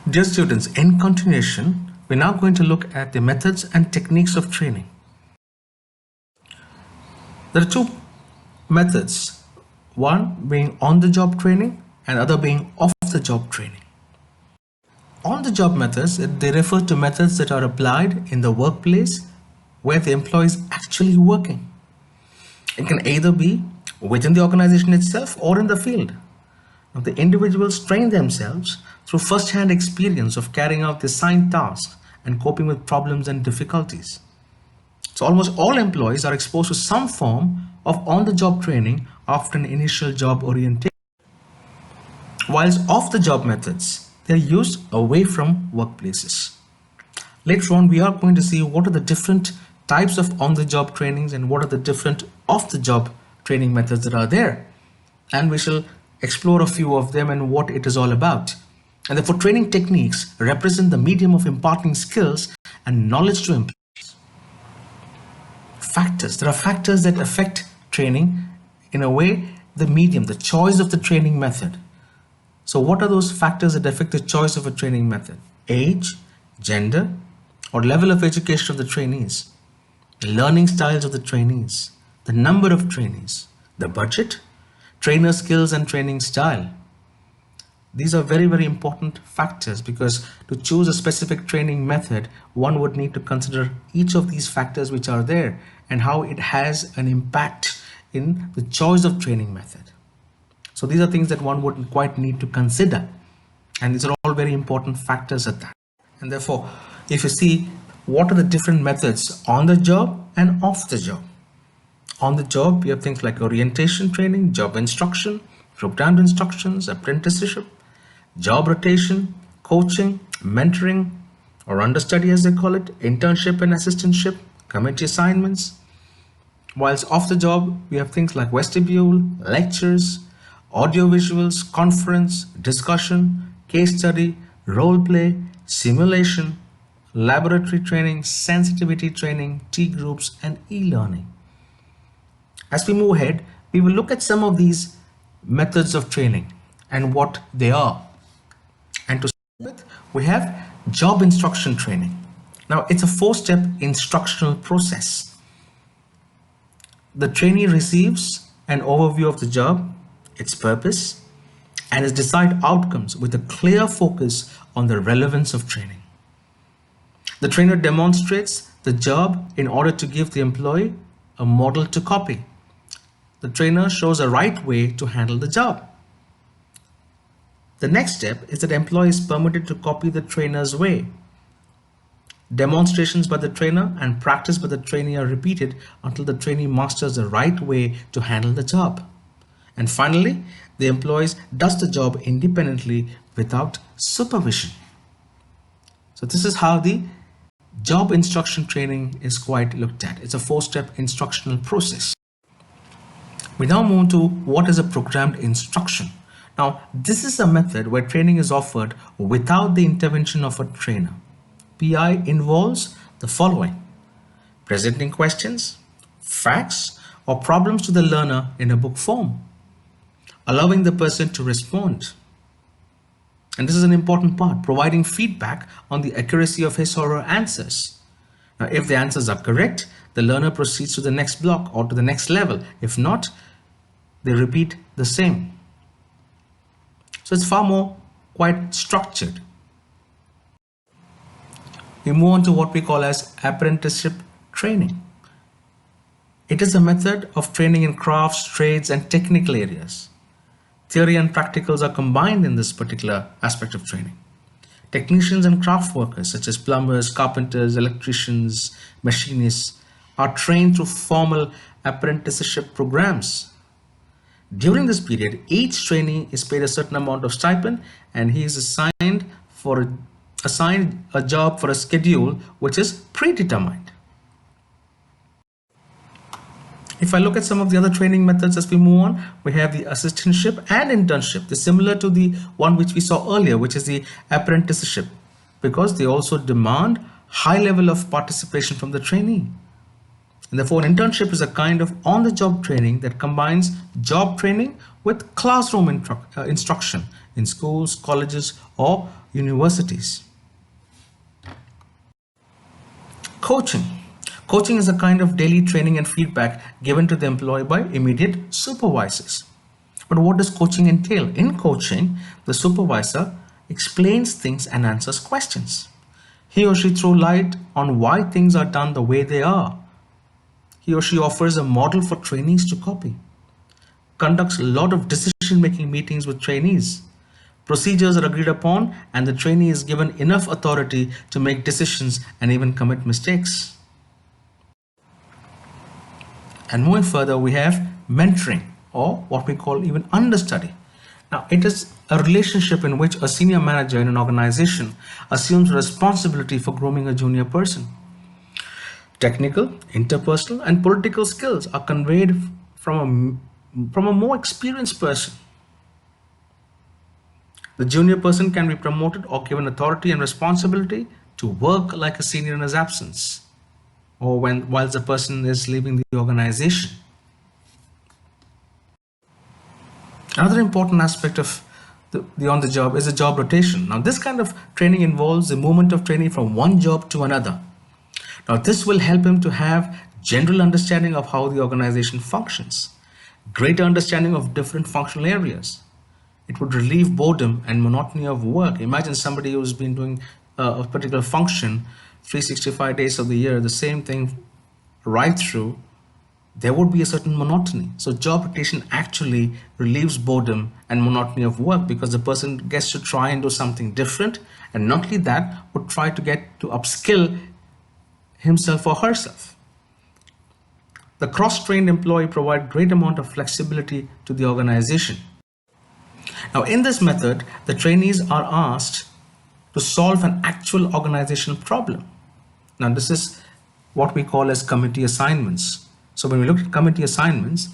Dear students, in continuation, we're now going to look at the methods and techniques of training. There are two methods, one being on-the-job training and other being off-the-job training. On-the-job methods, they refer to methods that are applied in the workplace where the employee is actually working. It can either be within the organization itself or in the field. Now, the individuals train themselves through first-hand experience of carrying out the assigned tasks and coping with problems and difficulties. So almost all employees are exposed to some form of on-the-job training after an initial job orientation. Whilst off-the-job methods, they are used away from workplaces. Later on, we are going to see what are the different types of on-the-job trainings and what are the different off-the-job training methods that are there. And we shall explore a few of them and what it is all about. And therefore, training techniques represent the medium of imparting skills and knowledge to employees. Factors. There are factors that affect training in a way, the medium, the choice of the training method. So what are those factors that affect the choice of a training method? Age, gender, or level of education of the trainees, the learning styles of the trainees, the number of trainees, the budget, trainer skills and training style. These are very, very important factors because to choose a specific training method, one would need to consider each of these factors which are there and how it has an impact in the choice of training method. So these are things that one would quite need to consider, and these are all very important factors at that. And therefore, if you see what are the different methods on the job and off the job. On the job, you have things like orientation training, job instruction, programmed instructions, apprenticeship, job rotation, coaching, mentoring, or understudy as they call it, internship and assistantship, committee assignments. Whilst off the job, we have things like vestibule, lectures, audio visuals, conference, discussion, case study, role play, simulation, laboratory training, sensitivity training, T groups, and e-learning. As we move ahead, we will look at some of these methods of training and what they are. And to start with, we have job instruction training. Now, it's a 4-step instructional process. The trainee receives an overview of the job, its purpose, and its desired outcomes with a clear focus on the relevance of training. The trainer demonstrates the job in order to give the employee a model to copy. The trainer shows a right way to handle the job. The next step is that the employee is permitted to copy the trainer's way. Demonstrations by the trainer and practice by the trainee are repeated until the trainee masters the right way to handle the job. And finally, the employee does the job independently without supervision. So this is how the job instruction training is quite looked at. It's a 4-step instructional process. We now move to what is a programmed instruction. Now, this is a method where training is offered without the intervention of a trainer. PI involves the following: presenting questions, facts, or problems to the learner in a book form, allowing the person to respond. And this is an important part, providing feedback on the accuracy of his or her answers. Now, if the answers are correct, the learner proceeds to the next block or to the next level. If not, they repeat the same. So it's far more quite structured. We move on to what we call as apprenticeship training. It is a method of training in crafts, trades, and technical areas. Theory and practicals are combined in this particular aspect of training. Technicians and craft workers such as plumbers, carpenters, electricians, machinists are trained through formal apprenticeship programs. During this period, each trainee is paid a certain amount of stipend and he is assigned a job for a schedule which is predetermined. If I look at some of the other training methods as we move on, we have the assistantship and internship. They're similar to the one which we saw earlier, which is the apprenticeship, because they also demand high level of participation from the trainee. And therefore, an internship is a kind of on-the-job training that combines job training with classroom instruction in schools, colleges, or universities. Coaching. Coaching is a kind of daily training and feedback given to the employee by immediate supervisors. But what does coaching entail? In coaching, the supervisor explains things and answers questions. He or she throws light on why things are done the way they are. He or she offers a model for trainees to copy. Conducts a lot of decision-making meetings with trainees. Procedures are agreed upon and the trainee is given enough authority to make decisions and even commit mistakes. And moving further, we have mentoring, or what we call even understudy. Now, it is a relationship in which a senior manager in an organization assumes responsibility for grooming a junior person. Technical, interpersonal, and political skills are conveyed from a more experienced person. The junior person can be promoted or given authority and responsibility to work like a senior in his absence, or whilst the person is leaving the organization. Another important aspect of the on the job is the job rotation. Now, this kind of training involves the movement of training from one job to another. Now, this will help him to have general understanding of how the organization functions, greater understanding of different functional areas. It would relieve boredom and monotony of work. Imagine somebody who's been doing a particular function 365 days of the year, the same thing right through. There would be a certain monotony. So job rotation actually relieves boredom and monotony of work because the person gets to try and do something different, and not only that, would try to get to upskill himself or herself. The cross-trained employee provides great amount of flexibility to the organization. Now, in this method, the trainees are asked to solve an actual organizational problem. Now, this is what we call as committee assignments. So when we look at committee assignments,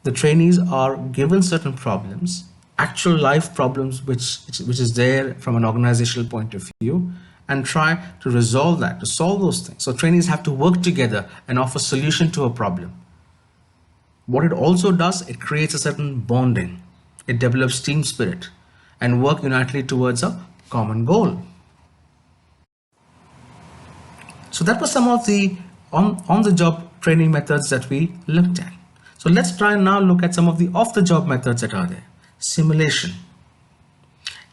the trainees are given certain problems, actual life problems which is there from an organizational point of view, and try to resolve that, to solve those things. So trainees have to work together and offer solution to a problem. What it also does, it creates a certain bonding. It develops team spirit and work unitedly towards a common goal. So that was some of the on-the-job training methods that we looked at. So let's try and now look at some of the off-the-job methods that are there. Simulation.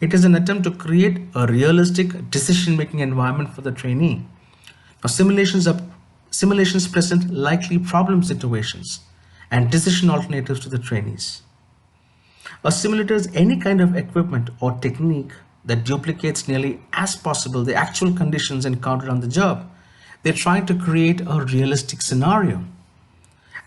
It is an attempt to create a realistic decision-making environment for the trainee. Now, simulations present likely problem situations and decision alternatives to the trainees. A simulator is any kind of equipment or technique that duplicates nearly as possible the actual conditions encountered on the job. They're trying to create a realistic scenario.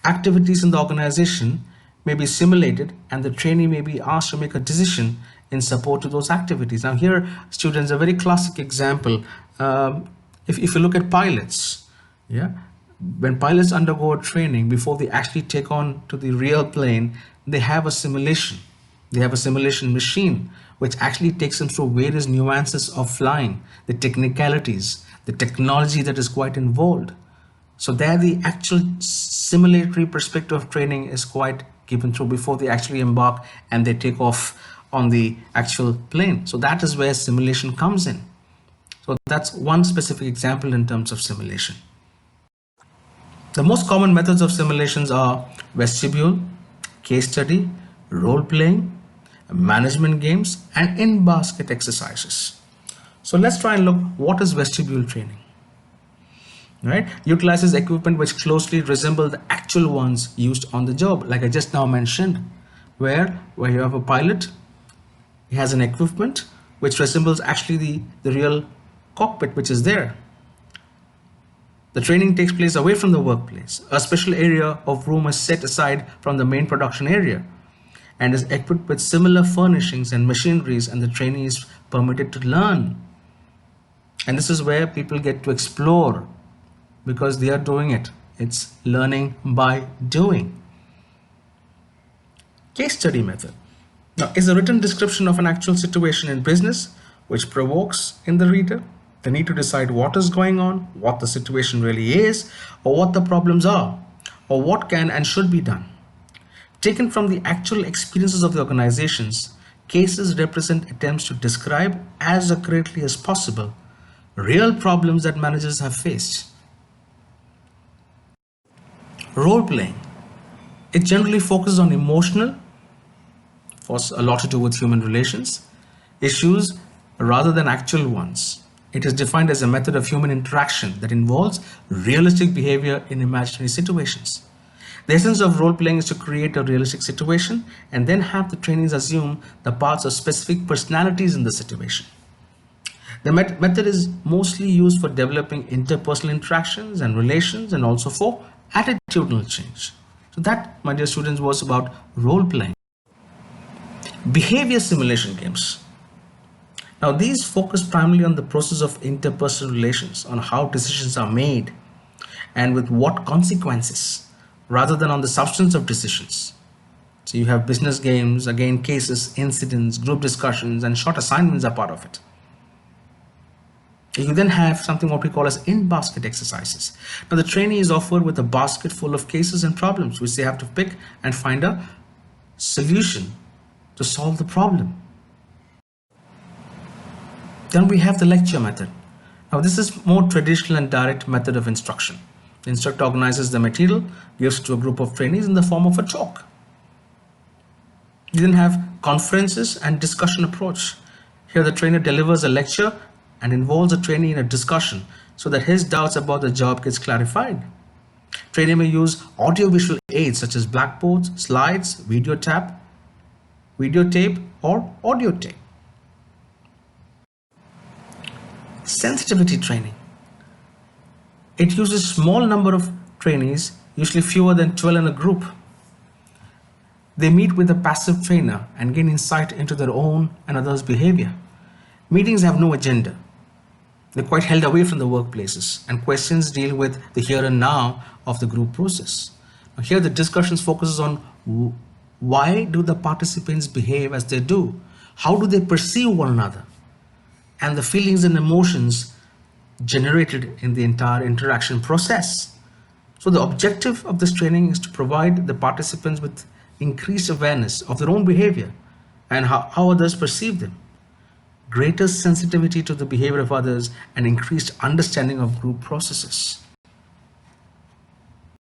Activities in the organization may be simulated and the trainee may be asked to make a decision in support to those activities. Now here, students, a very classic example, if you look at pilots, yeah, when pilots undergo a training before they actually take on to the real plane, they have a simulation. They have a simulation machine which actually takes them through various nuances of flying, the technicalities, the technology that is quite involved. So there the actual simulatory perspective of training is quite given through before they actually embark and they take off on the actual plane. So that is where simulation comes in. So that's one specific example in terms of simulation. The most common methods of simulations are vestibule, case study, role-playing, management games, and in-basket exercises. So let's try and look what is vestibule training. Right? Utilizes equipment which closely resemble the actual ones used on the job, like I just now mentioned, where you have a pilot, he has an equipment which resembles actually the real cockpit which is there. The training takes place away from the workplace. A special area of room is set aside from the main production area and is equipped with similar furnishings and machineries, and the trainee is permitted to learn. And this is where people get to explore because they are doing it. It's learning by doing. Case study method. Now, is a written description of an actual situation in business which provokes in the reader the need to decide what is going on, what the situation really is, or what the problems are, or what can and should be done. Taken from the actual experiences of the organizations, Cases represent attempts to describe as accurately as possible real problems that managers have faced. Role playing. It generally focuses on emotional, for a lot to do with human relations, issues rather than actual ones. It is defined as a method of human interaction that involves realistic behavior in imaginary situations. The essence of role playing is to create a realistic situation and then have the trainees assume the parts of specific personalities in the situation. The method is mostly used for developing interpersonal interactions and relations and also for attitudinal change. So, that, my dear students, was about role playing. Behavior simulation games. Now, these focus primarily on the process of interpersonal relations, on how decisions are made and with what consequences, rather than on the substance of decisions. So, you have business games, again, cases, incidents, group discussions, and short assignments are part of it. You then have something what we call as in-basket exercises. Now, the trainee is offered with a basket full of cases and problems which they have to pick and find a solution to solve the problem. Then we have the lecture method. Now, this is more traditional and direct method of instruction. The instructor organizes the material, gives it to a group of trainees in the form of a talk. You then have conferences and discussion approach. Here the trainer delivers a lecture and involves a trainee in a discussion so that his doubts about the job gets clarified. Trainee may use audiovisual aids such as blackboards, slides, videotape, or audio tape. Sensitivity training. It uses a small number of trainees, usually fewer than 12 in a group. They meet with a passive trainer and gain insight into their own and others' behavior. Meetings have no agenda. They're quite held away from the workplaces, and questions deal with the here and now of the group process. Now, here the discussions focuses on why do the participants behave as they do? How do they perceive one another? And the feelings and emotions generated in the entire interaction process. So the objective of this training is to provide the participants with increased awareness of their own behavior and how others perceive them, greater sensitivity to the behavior of others, and increased understanding of group processes.